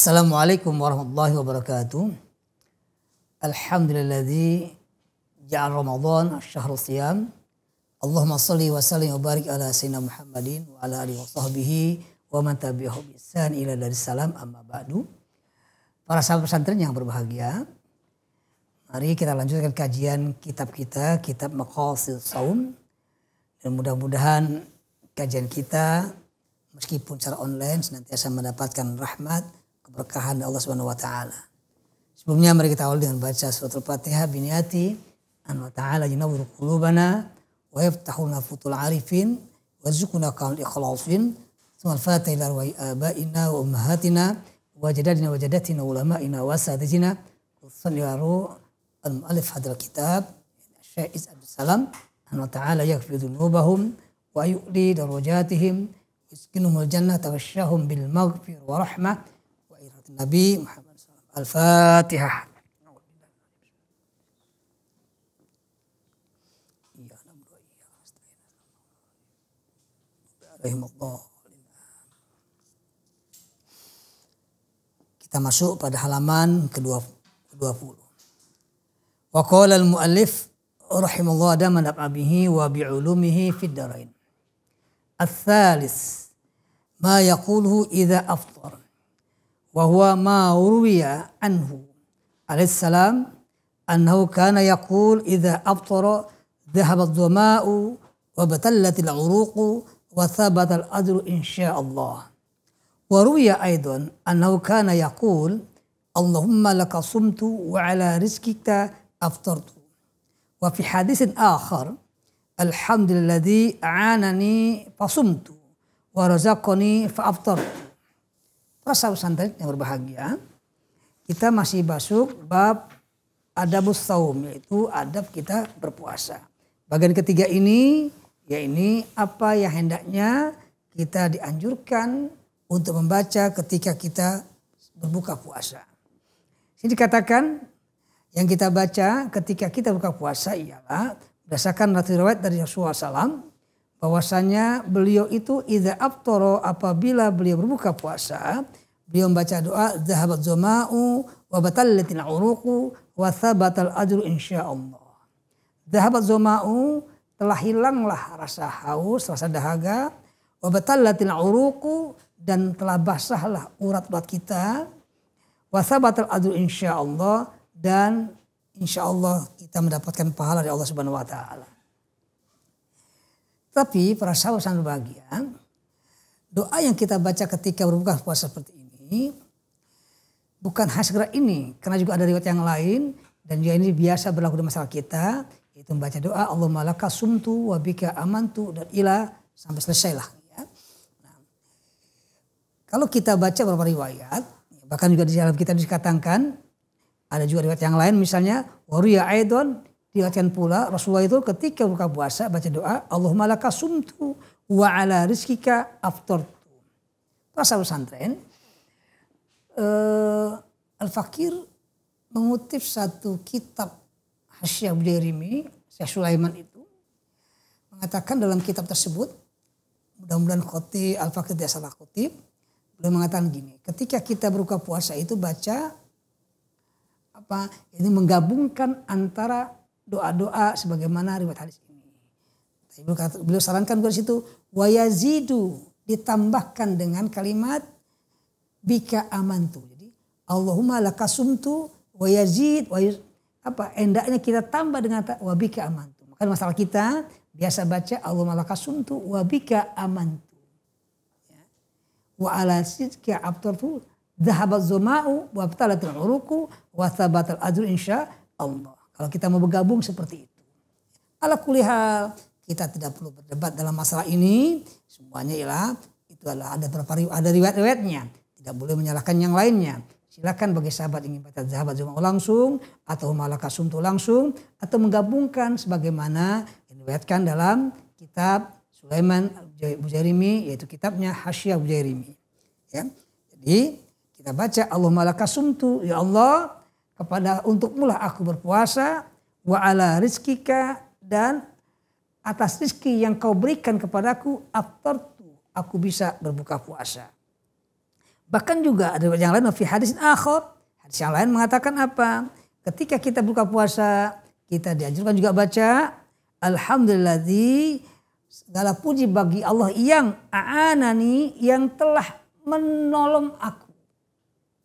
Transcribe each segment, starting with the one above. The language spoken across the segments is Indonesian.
Assalamualaikum warahmatullahi wabarakatuh. Alhamdulilladzi ja'al Ramadan syahrul siyam. Allahumma shalli wa sallim wa barik ala sayyidina Muhammadin wa ala alihi wa sahbihi wa man tabi'ahu bi ihsan ila daris salam amma ba'du. Para sahabat pesantren yang berbahagia, mari kita lanjutkan kajian kitab kita, kitab Maqasidus Shaum. Dan mudah-mudahan kajian kita meskipun secara online senantiasa mendapatkan rahmat, keberkahan Allah Subhanahu wa taala. Sebelumnya mari kita awali dengan baca surat Al-Fatihah biniyati an wa ta'ala yunawwiru qulubana wa yaftahu lana futul arifin wa yarzuquna qaul ikhlasin. Tsumma al-Fatihah ila arwahi abaina wa ummahatina wa jadadina wa jadatina ulama'ina wa asatidzina. Sallallahu al-mu'allif hadzal kitab Syekh Abdul Salam an wa ta'ala yaghfiru dzunubahum wa yu'li darajatihim yuskinumul jannata wasyahum bil maghfir wa rahmah wa iratin Nabi Muhammad SAW. Al-Fatihah. Kita masuk pada halaman ke-20. Wa qala al-muallif rahimahullah adama nab'abihi wa bi'ulumihi fid darain. الثالث ما يقوله إذا أفطر وهو ما روي عنه عليه السلام أنه كان يقول إذا أفطر ذهب الظماء وبتلت العروق وثبت الأجر إن شاء الله. وروي أيضا أنه كان يقول اللهم لك صمت وعلى رزقك أفطرت. وفي حديث آخر Alhamdulilladzi a'anani fasumtu wa razaqani fa'aftartu. Para sahabat pesantren yang berbahagia, kita masih masuk bab adabus shaum, yaitu adab kita berpuasa. Bagian ketiga ini, yaitu apa yang hendaknya kita dianjurkan untuk membaca ketika kita berbuka puasa. Ini dikatakan yang kita baca ketika kita berbuka puasa ialah berdasarkan riwayat dari Rasulullah SAW bahwasanya beliau itu idza aftara, apabila beliau berbuka puasa, beliau membaca doa zahabat zama'u wa batallatil uruqu wa thabatal ajru insyaallah. Zahabat zama'u, telah hilanglah rasa haus, rasa dahaga, wa batallatil uruqu, dan telah basahlah urat-urat kita, wa thabatal ajru insyaallah, dan insya Allah kita mendapatkan pahala dari Allah Subhanahu wa taala. Tapi para sahabat yang berbahagia, doa yang kita baca ketika berbuka puasa seperti ini bukan hanya segera ini, karena juga ada riwayat yang lain dan juga ini biasa berlaku di masyarakat kita, yaitu membaca doa Allahumma laka sumtu wa bika amantu dan ila sampai selesailah. Ya. Nah, kalau kita baca beberapa riwayat, bahkan juga di dalam kitab dikatakan, ada juga riwayat yang lain, misalnya wariya aidon, diriwayatkan pula Rasulullah itu ketika buka puasa baca doa Allahumma laka sumtu wa ala rizkika aftartu. Para sahabat pesantren, Al-Fakir mengutip satu kitab Hasyiah Bujairimi, Syekh Sulaiman itu mengatakan dalam kitab tersebut, mudah-mudahan khotib Al-Fakir tidak salah khotib, beliau mengatakan gini, ketika kita berbuka puasa itu baca ini menggabungkan antara doa-doa sebagaimana riwayat hadis ini. Beliau sarankan di situ wa yazidu, ditambahkan dengan kalimat bika amantu. Jadi Allahumma lakasumtu wa yazid hendaknya kita tambah dengan wa bika amantu. Maka masalah kita biasa baca Allahumma lakasumtu wa bika amantu. Ya. Wa ala sidka aftartu dhahabat zama'u wa btalatil uruqu wa thabatal ajru insyaallah. Kalau kita mau bergabung seperti itu. Ala kulli hal, kita tidak perlu berdebat dalam masalah ini. Semuanya ialah itu adalah ada riwayat-riwayatnya. Tidak boleh menyalahkan yang lainnya. Silakan bagi sahabat ingin baca dhahabat zama'u langsung atau malaka sumtu langsung atau menggabungkan sebagaimana yang diriwayatkan dalam kitab Sulaiman Bujairimi, yaitu kitabnya Hasyiah Bujairimi. Ya. Jadi kita baca Allahumma lakasumtu, ya Allah untukmulah aku berpuasa, wa ala rizkika, dan atas rizki yang kau berikan kepadaku aftartu, aku bisa berbuka puasa. Bahkan juga ada yang lain fi hadis akhir. Hadis yang lain mengatakan apa? Ketika kita buka puasa, kita dianjurkan juga baca alhamdulilladzi, segala puji bagi Allah yang a'anani, yang telah menolong aku.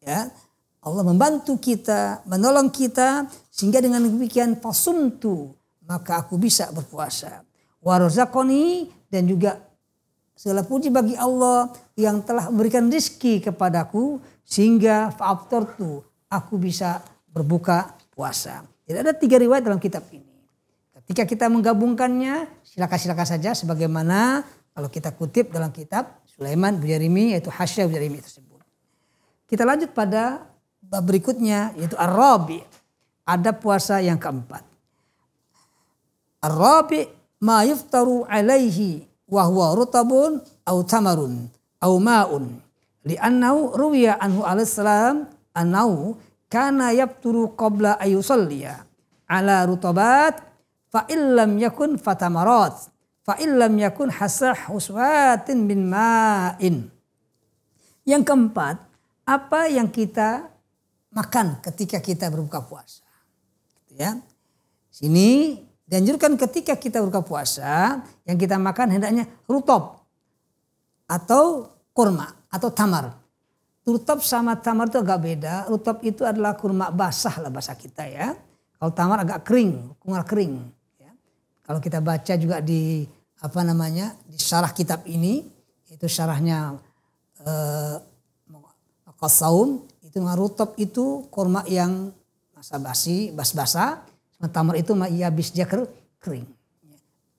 Ya, Allah membantu kita, menolong kita sehingga dengan demikian fasumtu, maka aku bisa berpuasa. Wa razaqani, dan juga segala puji bagi Allah yang telah memberikan rezeki kepadaku sehingga fa'aftartu, aku bisa berbuka puasa. Jadi ada 3 riwayat dalam kitab ini. Ketika kita menggabungkannya, silakan saja sebagaimana kalau kita kutip dalam kitab Sulaiman Bujarimi, yaitu Hasya Bujarimi tersebut. Kita lanjut pada bab berikutnya, yaitu Ar-Rabi', ada puasa yang keempat. Ar-Rabi' ma yuftaru alaihi wa huwa rutabun aw tamarun aw ma'un li'annahu ruwiya anhu alaihissalam annahu kana yafturu qabla ayusalliya ala rutabat fa illam yakun fatamarat fa illam yakun hasah huswatin min ma'in. Yang keempat, apa yang kita makan ketika kita berbuka puasa. Ya. Sini dianjurkan ketika kita berbuka puasa, yang kita makan hendaknya rutab atau kurma atau tamar. Rutab sama tamar itu agak beda. Rutab itu adalah kurma basah lah bahasa kita ya. Kalau tamar agak kering, kungar kering. Ya. Kalau kita baca juga di di syarah kitab ini, itu syarahnya Qasaum, itu rutab itu kurma yang masa basi, bas-basah. Tamar itu yabis, dia kering.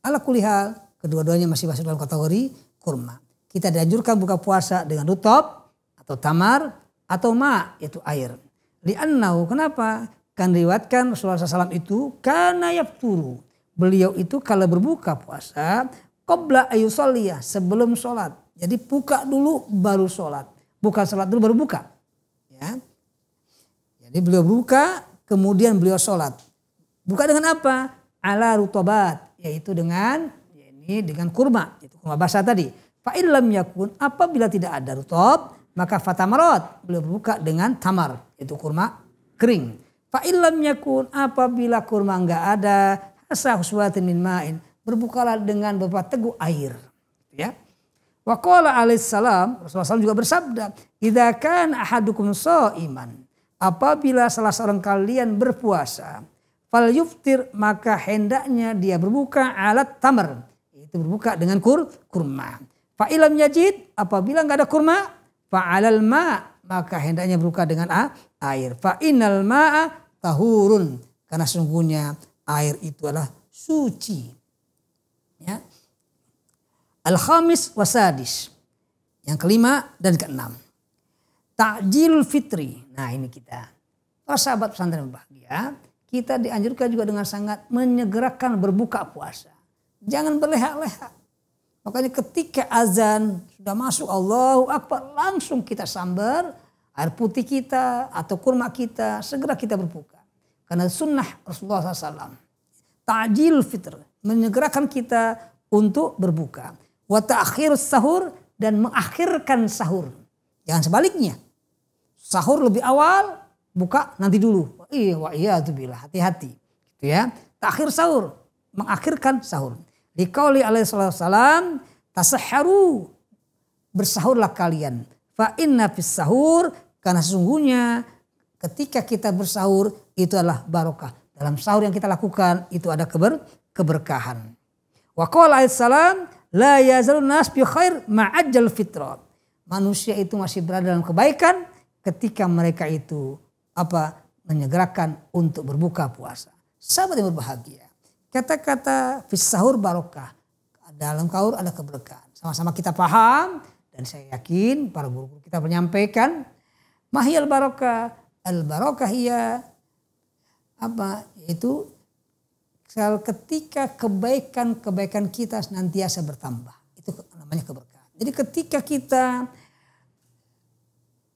Ala kulihal, kedua-duanya masih masuk dalam kategori kurma. Kita dianjurkan buka puasa dengan rutab atau tamar atau yaitu air. Li'annahu, kenapa? Kan riwayatkan Rasulullah SAW itu kana yafturu. Beliau itu kalau berbuka puasa qabla ayusalliyah, sebelum sholat. Jadi buka dulu baru sholat. Bukan sholat dulu baru buka. Ya. Jadi beliau buka kemudian beliau sholat. Buka dengan apa? Ala rutabat, yaitu dengan kurma, itu kurma basah tadi. Fa illam yakun, apabila tidak ada rutab, maka fatamarat, beliau berbuka dengan tamar, itu kurma kering. Fa illam yakun, apabila kurma enggak ada, hasa huswatin min ma'in, berbukalah dengan beberapa teguk air. Ya. Wa qala alaihissalam, Rasulullah SAW juga bersabda, idza kana ahadukum sha'iman, apabila salah seorang kalian berpuasa, fal yuftir, maka hendaknya dia berbuka alat tamar, itu berbuka dengan kurma. Fa ilam yajid, apabila enggak ada kurma, fa alal ma, maka hendaknya berbuka dengan air. Fa innal ma'a tahurun, karena sungguhnya air itu adalah suci. Ya. Al-khamis wasadis, yang kelima dan keenam, ta'jilul fitri. Nah ini kita, para sahabat pesantren berbahagia, kita dianjurkan juga dengan sangat menyegerakan berbuka puasa. Jangan berleha-leha. Makanya ketika azan sudah masuk Allahu Akbar, langsung kita sambar air putih kita atau kurma kita, segera kita berbuka. Karena sunnah Rasulullah SAW. Ta'jil fitr, menyegerakan kita untuk berbuka. Wa ta'khirus sahur, dan mengakhirkan sahur. Jangan sebaliknya. Sahur lebih awal, buka nanti dulu. Iya itu bila hati-hati. Gitu ya. Ta'khir sahur, mengakhirkan sahur. Liqauli alaihi wasallam, tasahharu, bersahurlah kalian. Fa inna fis sahur, karena sesungguhnya ketika kita bersahur itu adalah barokah. Dalam sahur yang kita lakukan itu ada keberkahan. Wa qala alaihi salam, la yazalun nas bi khair ma'ajjal fitra. Manusia itu masih berada dalam kebaikan ketika mereka itu menyegerakan untuk berbuka puasa. Sahabat yang berbahagia. Kata-kata fis sahur barokah. Dalam sahur ada keberkahan. Sama-sama kita paham dan saya yakin para guru kita menyampaikan mahiyal barokah. Al barokah iya yaitu ketika kebaikan kita senantiasa bertambah. Itu namanya keberkahan. Jadi ketika kita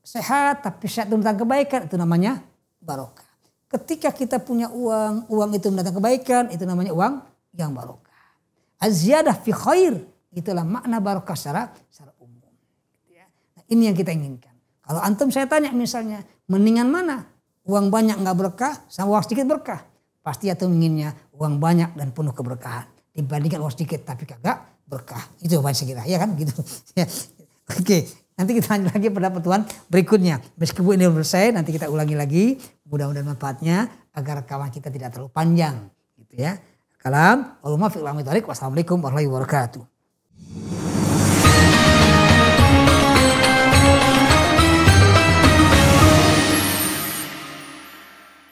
sehat tapi sehat tentang kebaikan, itu namanya barokah. Ketika kita punya uang itu mendatangkan kebaikan, itu namanya uang yang barokah. Az-ziyadah fi khair, itulah makna barokah secara umum. Nah, ini yang kita inginkan. Kalau antum saya tanya misalnya, mendingan mana? Uang banyak nggak berkah sama uang sedikit berkah? Pasti antum inginnya uang banyak dan penuh keberkahan dibandingkan uang sedikit tapi kagak berkah. Itu jawaban saya kira, ya kan gitu. Ya. Oke, nanti kita lanjut lagi pada pertemuan berikutnya. Meskipun ini belum selesai, nanti kita ulangi lagi. Mudah-mudahan manfaatnya agar kawan kita tidak terlalu panjang, gitu ya. Kalam, Wassalamualaikum warahmatullahi wabarakatuh.